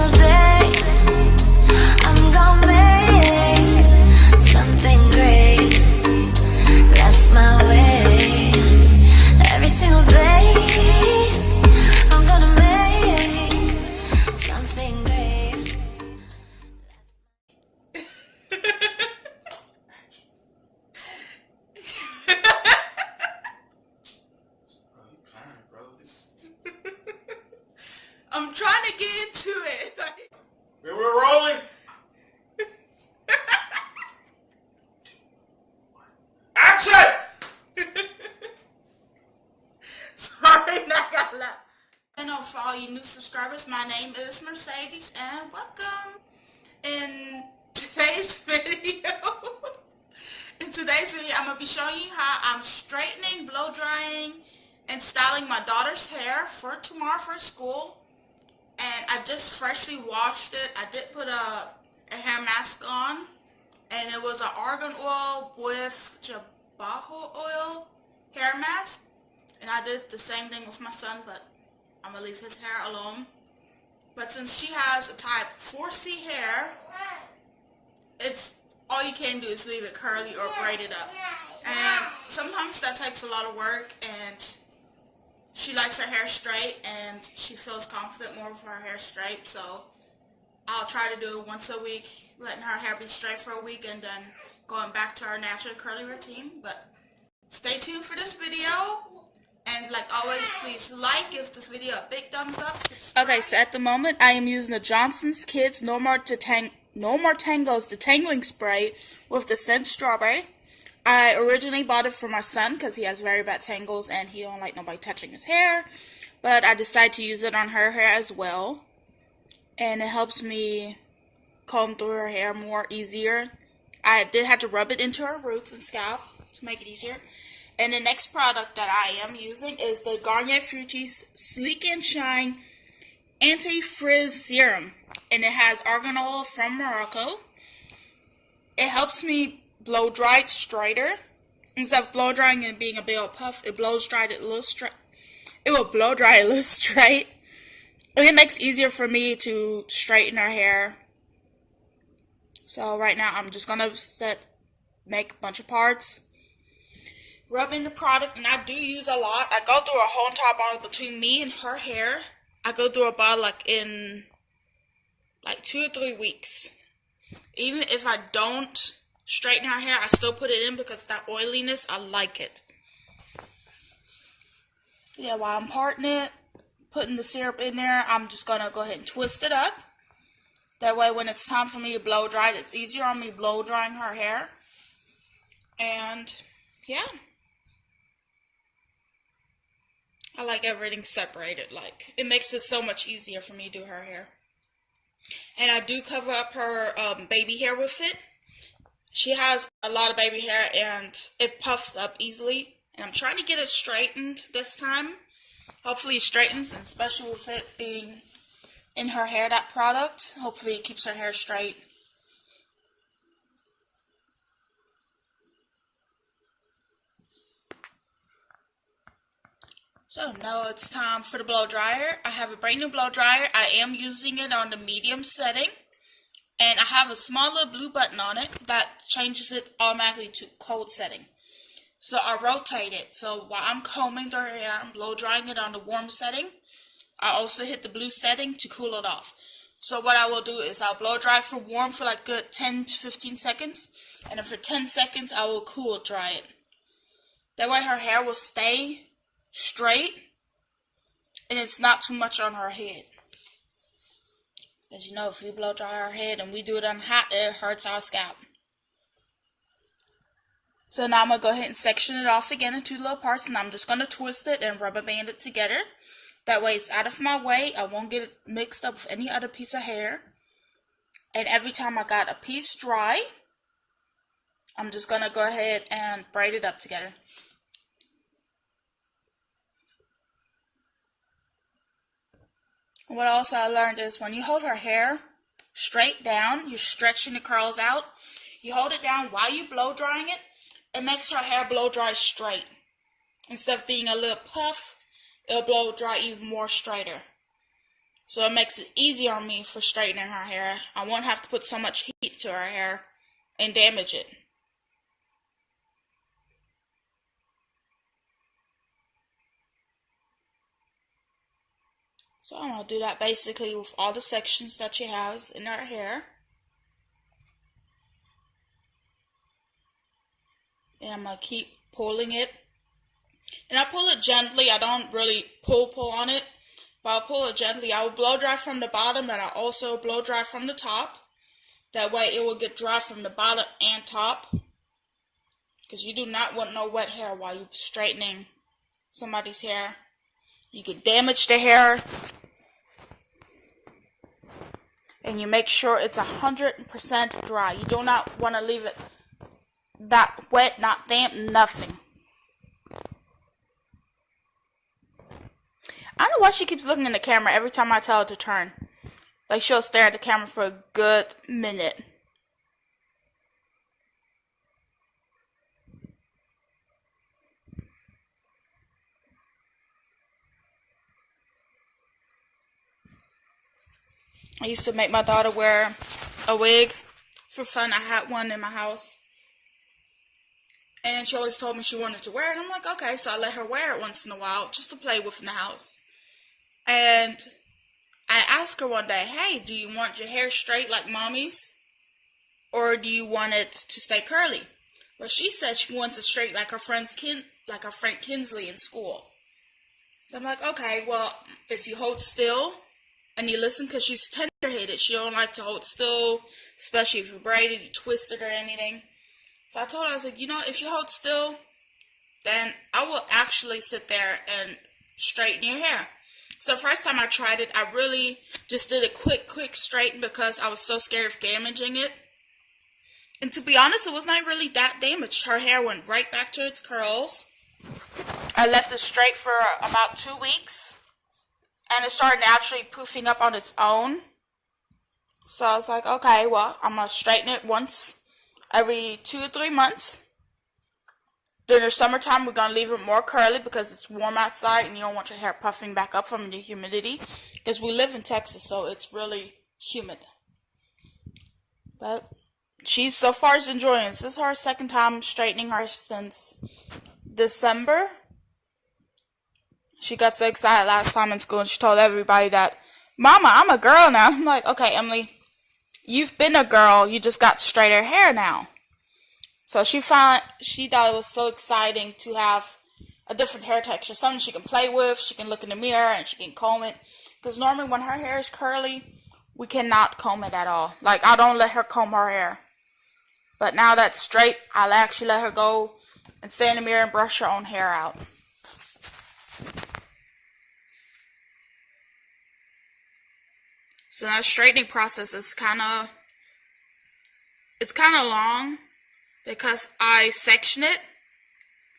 single day I'm gonna make something great. That's my way. Every single day I'm gonna make something great. I'm trying to get into it. We're rolling. Action! Sorry, not got loud. And for all you new subscribers, my name is Mercedes and welcome. In today's video, I'm gonna be showing you how I'm straightening, blow drying, and styling my daughter's hair for tomorrow for school. And I just freshly washed it. I did put a hair mask on, and it was an argan oil with jojoba oil hair mask. And I did the same thing with my son, but I'm gonna leave his hair alone. But since she has a type 4C hair, it's all you can do is leave it curly or braid it up. And sometimes that takes a lot of work, and she likes her hair straight, and she feels confident more with her hair straight. So I'll try to do it once a week, letting her hair be straight for a week, and then going back to her natural curly routine. But stay tuned for this video. And like always, please give this video a big thumbs up. Subscribe. Okay, so at the moment, I am using the Johnson's Kids No More Tangles Detangling Spray with the scent Strawberry. I originally bought it for my son because he has very bad tangles and he don't like nobody touching his hair. But I decided to use it on her hair as well. And it helps me comb through her hair more easier. I did have to rub it into her roots and scalp to make it easier. And the next product that I am using is the Garnier Fructis Sleek&Shine Anti-Frizz Serum. And it has argan oil from Morocco. It helps me blow dry it straighter. Instead of blow drying and being a big old puff, it blows dried it a little straight. It will blow dry it a little straight. And it makes it easier for me to straighten her hair. So right now I'm just gonna make a bunch of parts. Rub in the product, and I do use a lot. I go through a whole entire bottle between me and her hair. I go through a bottle in 2 or 3 weeks. Even if I don't straighten her hair, I still put it in because that oiliness, I like it. Yeah, while I'm parting it, putting the syrup in there, I'm just going to go ahead and twist it up. That way when it's time for me to blow dry it, it's easier on me blow drying her hair. And yeah. I like everything separated. It makes it so much easier for me to do her hair. And I do cover up her baby hair with it. She has a lot of baby hair and it puffs up easily. And I'm trying to get it straightened this time. Hopefully it straightens, and especially with it being in her hair, that product. Hopefully it keeps her hair straight. So now it's time for the blow dryer. I have a brand new blow dryer. I am using it on the medium setting. And I have a small little blue button on it that changes it automatically to cold setting. So I rotate it. So while I'm combing through her hair, I'm blow drying it on the warm setting. I also hit the blue setting to cool it off. So what I will do is I'll blow dry for warm for good 10 to 15 seconds. And then for 10 seconds, I will cool dry it. That way her hair will stay straight, and it's not too much on her head. As you know, if we blow dry our head and we do it on hot, it hurts our scalp. So now I'm going to go ahead and section it off again in 2 little parts, and I'm just going to twist it and rubber band it together. That way it's out of my way. I won't get it mixed up with any other piece of hair. And every time I got a piece dry, I'm just going to go ahead and braid it up together. What also I learned is when you hold her hair straight down, you're stretching the curls out. You hold it down while you blow drying it. It makes her hair blow dry straight. Instead of being a little puff, it'll blow dry even more straighter. So it makes it easier on me for straightening her hair. I won't have to put so much heat to her hair and damage it. So I'm going to do that basically with all the sections that she has in her hair. And I'm going to keep pulling it. And I pull it gently. I don't really pull on it. But I'll pull it gently. I will blow dry from the bottom and I also blow dry from the top. That way it will get dry from the bottom and top. Because you do not want no wet hair while you're straightening somebody's hair. You can damage the hair. And you make sure it's 100% dry. You do not want to leave it not wet, not damp, nothing. I don't know why she keeps looking in the camera every time I tell her to turn. Like she'll stare at the camera for a good minute. I used to make my daughter wear a wig for fun. I had one in my house. And she always told me she wanted to wear it. And I'm like, okay. So I let her wear it once in a while just to play with in the house. And I asked her one day, hey, do you want your hair straight like mommy's? Or do you want it to stay curly? Well, she said she wants it straight like her friend Kinsley in school. So I'm like, okay, well, if you hold still and you listen, because she's tender-headed. She don't like to hold still, especially if you braid it, you twist it or anything. So I told her, I was like, you know, if you hold still, then I will actually sit there and straighten your hair. So first time I tried it, I really just did a quick straighten because I was so scared of damaging it. And to be honest, it was not really that damaged. Her hair went right back to its curls. I left it straight for about 2 weeks. And it started naturally poofing up on its own. So I was like, okay, well, I'm going to straighten it once every 2 or 3 months. During the summertime, we're going to leave it more curly because it's warm outside and you don't want your hair puffing back up from the humidity. Because we live in Texas, so it's really humid. But she so far is enjoying it. This is her second time straightening her since December. She got so excited last time in school and she told everybody that, Mama, I'm a girl now. I'm like, okay, Emily, you've been a girl. You just got straighter hair now. So she thought it was so exciting to have a different hair texture, something she can play with, she can look in the mirror, and she can comb it. Because normally when her hair is curly, we cannot comb it at all. Like, I don't let her comb her hair. But now that's straight, I'll actually let her go and stay in the mirror and brush her own hair out. So that straightening process is kind of long. Because I section it.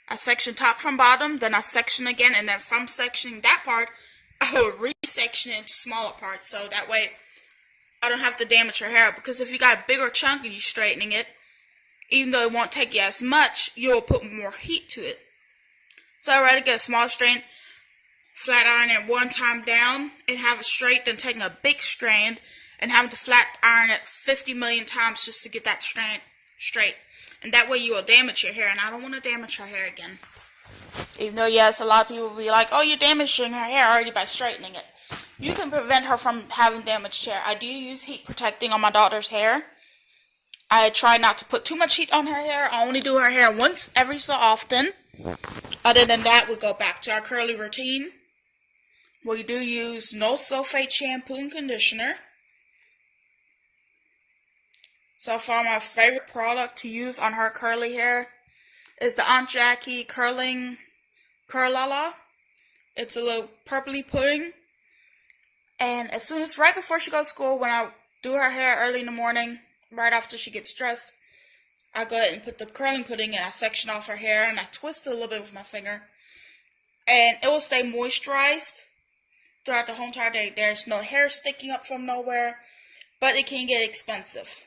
I section top from bottom, then I section again, and then from sectioning that part, I will re-section it into smaller parts, so that way I don't have to damage her hair. Because if you got a bigger chunk and you're straightening it, even though it won't take you as much, you'll put more heat to it. So I'd rather get a small strand, flat iron it one time down, and have it straight, than taking a big strand and having to flat iron it 50 million times just to get that strand straight. And that way you will damage your hair, and I don't want to damage her hair again. Even though, yes, a lot of people will be like, oh, you're damaging her hair already by straightening it. You can prevent her from having damaged hair. I do use heat protecting on my daughter's hair. I try not to put too much heat on her hair. I only do her hair once every so often. Other than that, we go back to our curly routine. We do use no sulfate shampoo and conditioner. So far, my favorite product to use on her curly hair is the Aunt Jackie Curling Curlala. It's a little purpley pudding. And as soon as, right before she goes to school, when I do her hair early in the morning, right after she gets dressed, I go ahead and put the curling pudding and I section off her hair and I twist it a little bit with my finger. And it will stay moisturized throughout the whole entire day. There's no hair sticking up from nowhere, but it can get expensive.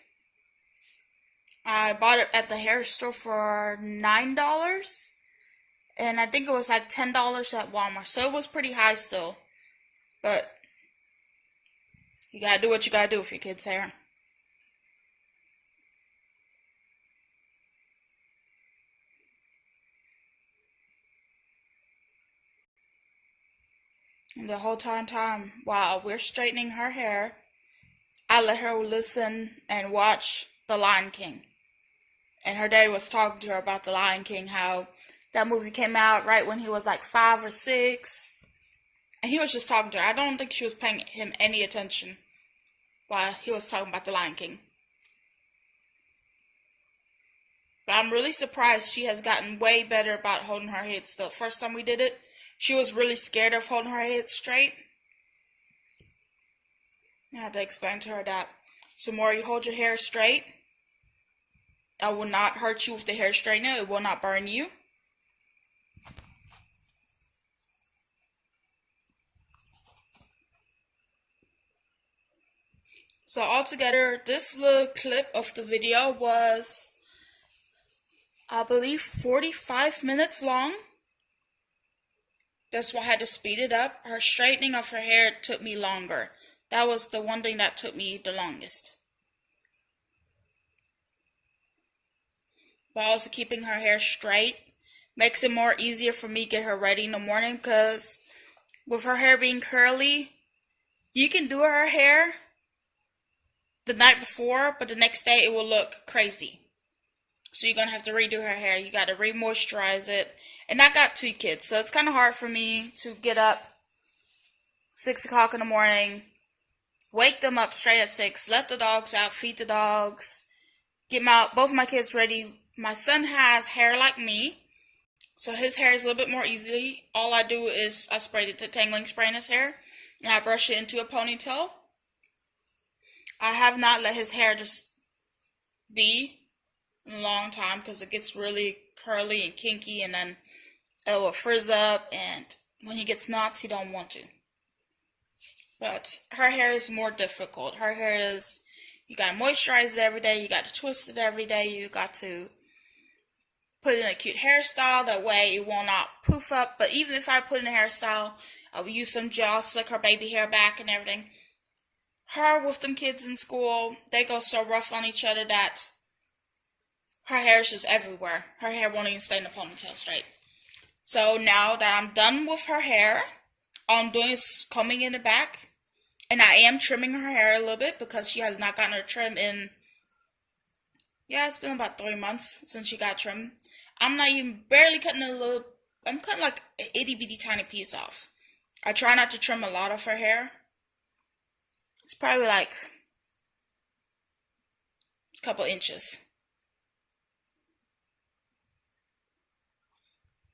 I bought it at the hair store for $9, and I think it was like $10 at Walmart, so it was pretty high still. But You gotta do what you gotta do with your kids' hair. And the whole time while we're straightening her hair, I let her listen and watch The Lion King. And her daddy was talking to her about The Lion King, how that movie came out right when he was like 5 or 6. And he was just talking to her. I don't think she was paying him any attention while he was talking about The Lion King. But I'm really surprised she has gotten way better about holding her head still. First time we did it, she was really scared of holding her head straight. I had to explain to her that the more you hold your hair straight, it will not hurt you with the hair straightener. It will not burn you. So altogether, this little clip of the video was, I believe, 45 minutes long. That's why I had to speed it up. Her straightening of her hair took me longer. That was the one thing that took me the longest. But also keeping her hair straight makes it more easier for me to get her ready in the morning, because with her hair being curly, you can do her hair the night before, but the next day it will look crazy. So you're going to have to redo her hair. You got to re-moisturize it. And I got 2 kids, so it's kind of hard for me to get up 6 o'clock in the morning, wake them up straight at 6, let the dogs out, feed the dogs, get both of my kids ready. My son has hair like me, so his hair is a little bit more easy. All I do is I spray the detangling spray in his hair, and I brush it into a ponytail. I have not let his hair just be in a long time, because it gets really curly and kinky, and then it will frizz up, and when he gets knots, he don't want to. But her hair is more difficult. Her hair is, you gotta moisturize it every day, you gotta twist it every day, you got to put in a cute hairstyle, that way it will not poof up. But even if I put in a hairstyle, I will use some gel, slick her baby hair back and everything. Her with them kids in school, they go so rough on each other that her hair is just everywhere. Her hair won't even stay in the ponytail straight. So now that I'm done with her hair, all I'm doing is combing in the back. And I am trimming her hair a little bit, because she has not gotten her trim in, it's been about 3 months since she got trim. I'm not even barely cutting I'm cutting like an itty bitty tiny piece off. I try not to trim a lot of her hair. It's probably like a couple inches.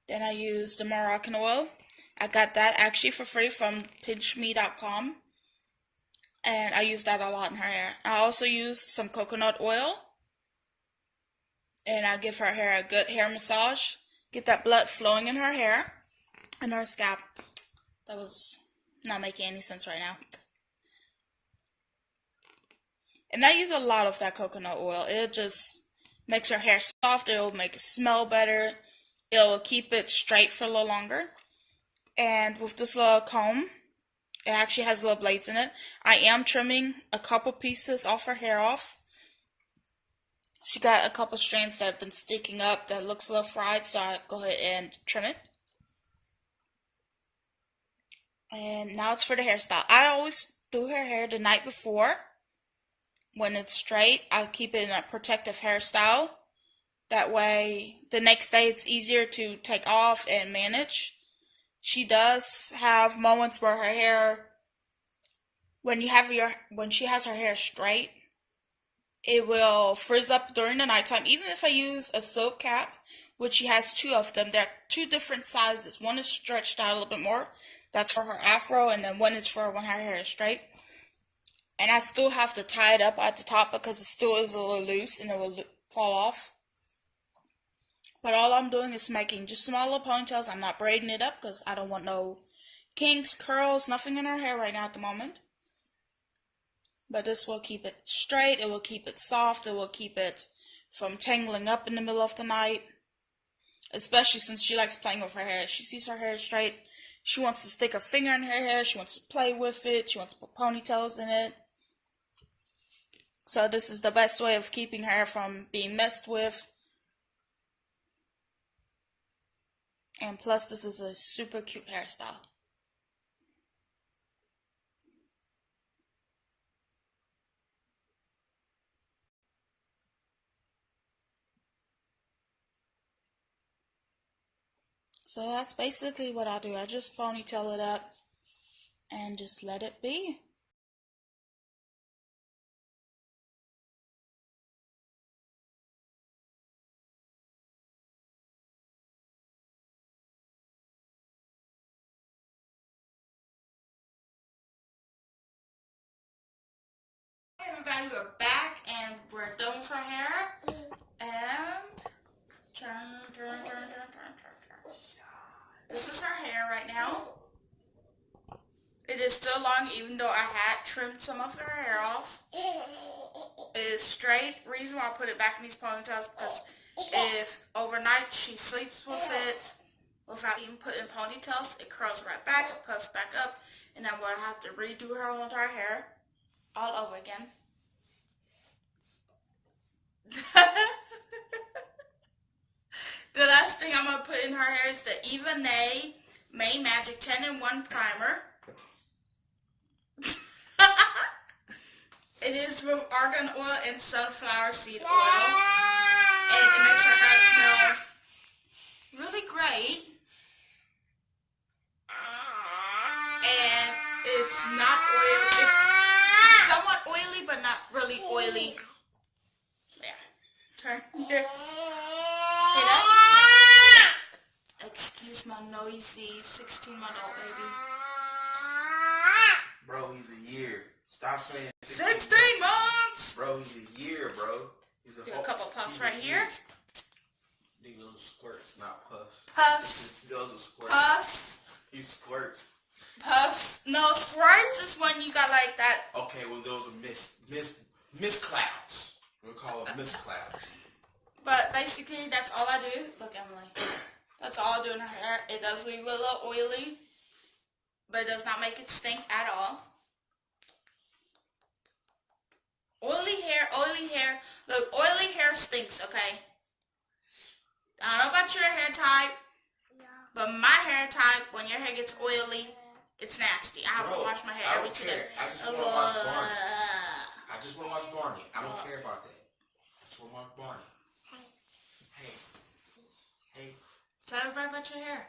Then I use the Moroccan oil. I got that actually for free from pinchme.com. And I use that a lot in her hair. I also use some coconut oil. And I give her hair a good hair massage. Get that blood flowing in her hair and her scalp. That was not making any sense right now. And I use a lot of that coconut oil. It just makes her hair softer. It'll make it smell better. It'll keep it straight for a little longer. And with this little comb, it actually has little blades in it. I am trimming a couple pieces off her hair off. She got a couple strands that have been sticking up that looks a little fried, so I go ahead and trim it. And now it's for the hairstyle. I always do her hair the night before. When it's straight, I keep it in a protective hairstyle. That way, the next day it's easier to take off and manage. She does have moments where her hair, when she has her hair straight, it will frizz up during the nighttime. Even if I use a silk cap, which she has 2 of them, they're 2 different sizes. One is stretched out a little bit more. That's for her afro, and then one is for when her hair is straight. And I still have to tie it up at the top because it still is a little loose and it will fall off. But all I'm doing is making just small little ponytails. I'm not braiding it up because I don't want no kinks, curls, nothing in her hair right now at the moment. But this will keep it straight. It will keep it soft. It will keep it from tangling up in the middle of the night. Especially since she likes playing with her hair. She sees her hair straight. She wants to stick her finger in her hair. She wants to play with it. She wants to put ponytails in it. So this is the best way of keeping hair from being messed with. And plus, this is a super cute hairstyle. So that's basically what I do. I just ponytail it up and just let it be. Hey everybody, we're back and we're done with our hair. And turn. This is her hair right now. It is still long even though I had trimmed some of her hair off. It is straight. Reason why I put it back in these ponytails because if overnight she sleeps with it without even putting ponytails, it curls right back, it puffs back up, and then we'll have to redo her whole entire hair all over again. The last thing I'm going to put in her hair is the Eva-nye May Magic 10-in-1 Primer. It is with argan oil and sunflower seed oil. And it makes her hair smell really great. And it's not oil. It's somewhat oily, but not really oily. There. Turn. Here. Hey, that? Excuse my noisy 16-month-old baby. Bro, he's a year. Stop saying 16 months! Bro, he's a year, bro. He's Do a couple puffs right here. These little squirts, not puffs. Puffs. Those are squirts. Puffs. These squirts. Puffs. No, squirts is when you got like that. Okay, well those are mist clouds. We'll call them mist clouds. But basically, that's all I do. Look, Emily. That's all I do in her hair. It does leave it a little oily, but it does not make it stink at all. Oily hair. Look, oily hair stinks, okay? I don't know about your hair type, but my hair type, when your hair gets oily, it's nasty. I have to wash my hair every 2 days. I just want to watch Garnier. I just want to watch Garnier. I don't care about that. I just want to watch Garnier. Hey. Tell everybody about your hair.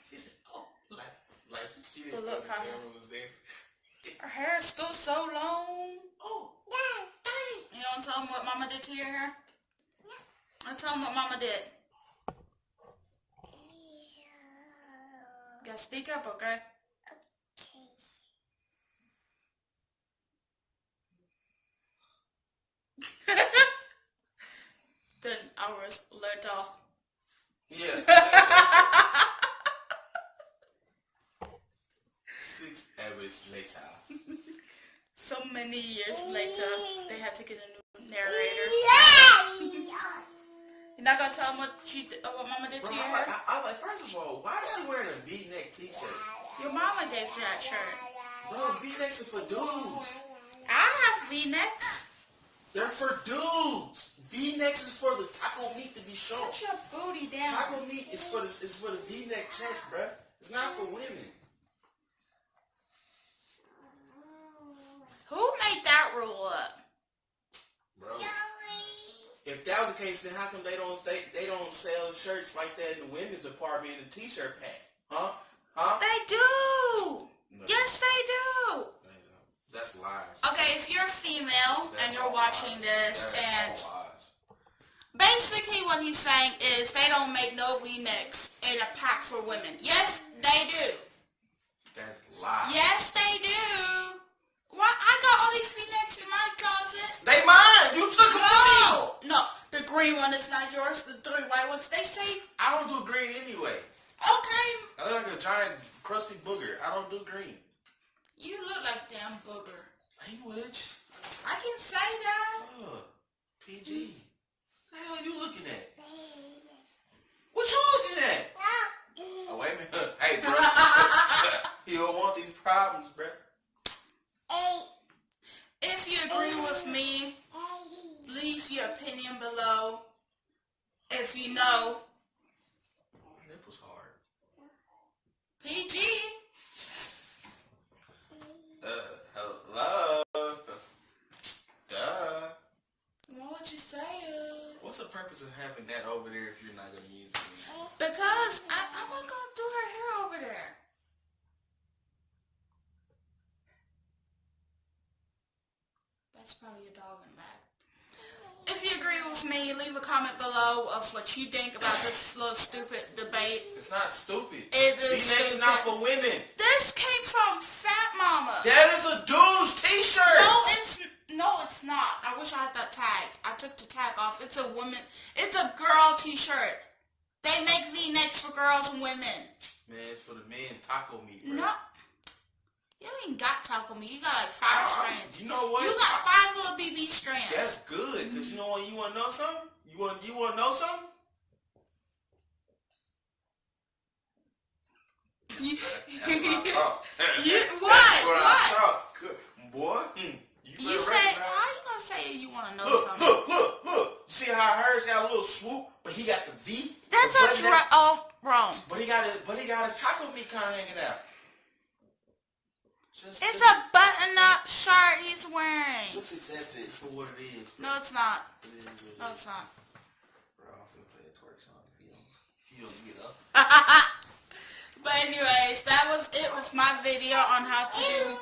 She said, oh, like she But didn't look know the how camera was there. her hair is still so long. Oh, You don't tell them what Mama did to your hair? I'll tell them what Mama did. You gotta speak up, okay? Then hours later. yeah. 6 hours later. So many years later, they had to get a new narrator. You're not gonna tell them what Mama did to your hair? I'm like, first of all, why is she wearing a V-neck t-shirt? Your mama gave you that shirt. Bro, V-necks are for dudes. I have V-necks. They're for dudes. V-necks is for the taco meat to be shown. Put your booty down. Taco meat is for the V-neck chest, bruh. It's not for women. Who made that rule up? Bro. If that was the case, then how come they don't sell shirts like that in the women's department in the t-shirt pack? Huh? They do. No. Yes, they do. That's lies. Okay, if you're female and you're watching this, and basically what he's saying is they don't make no V-necks in a pack for women. Yes, they do. That's lies. Yes, they do. Why? I got all these V-necks in my closet. They mine. You took them from me. No, the green one is not yours. The 3 white ones. They say. I don't do green anyway. Okay. I look like a giant crusty booger. I don't do green. You look like damn booger. Language. I can say that. PG. What the hell are you looking at? What you looking at? Oh, wait a minute. Hey, bro. You don't want these problems, bro. If you agree with me, leave your opinion below. If you know, Nipples hard. PG. Hello? Duh. What would you say? What's the purpose of having that over there if you're not going to use it? Because I'm not going to do her hair over there. That's probably your dog in the back. If you agree with me, leave a comment below of what you think about this little stupid debate. It's not stupid. It is V-necks stupid. are not for women. This came from Fat Mama. That is a dude's t-shirt. No, it's not. I wish I had that tag. I took the tag off. It's a woman. It's a girl t-shirt. They make V-necks for girls and women. Man, it's for the men taco meat, bro. No. You ain't got taco meat. You got like 5 strands. You know what? You got 5 little BB strands. That's good, because you know what? You want to know something? You want to know something? What? Boy, You say, how you gonna say you want to know something? Look. You see how hers got a little swoop, but he got the V? That's wrong. But he got his taco meat kind of hanging out. It's a button-up shirt he's wearing. Just accept it for what it is. No, it's not. It is what it No, is. it's not. Bro, I'm finna play a twerk song if you don't get up. But anyways, that was it with my video on how to do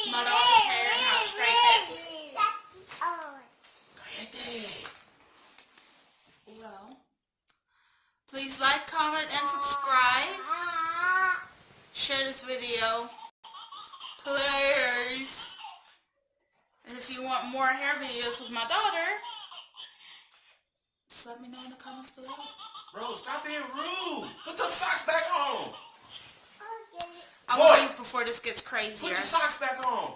my daughter's hair and how to straighten it. Well, please like, comment, and subscribe. Share this video, please. And if you want more hair videos with my daughter, just let me know in the comments below. Bro, stop being rude. Put your socks back on. I'm gonna leave before this gets crazier. Put your socks back on.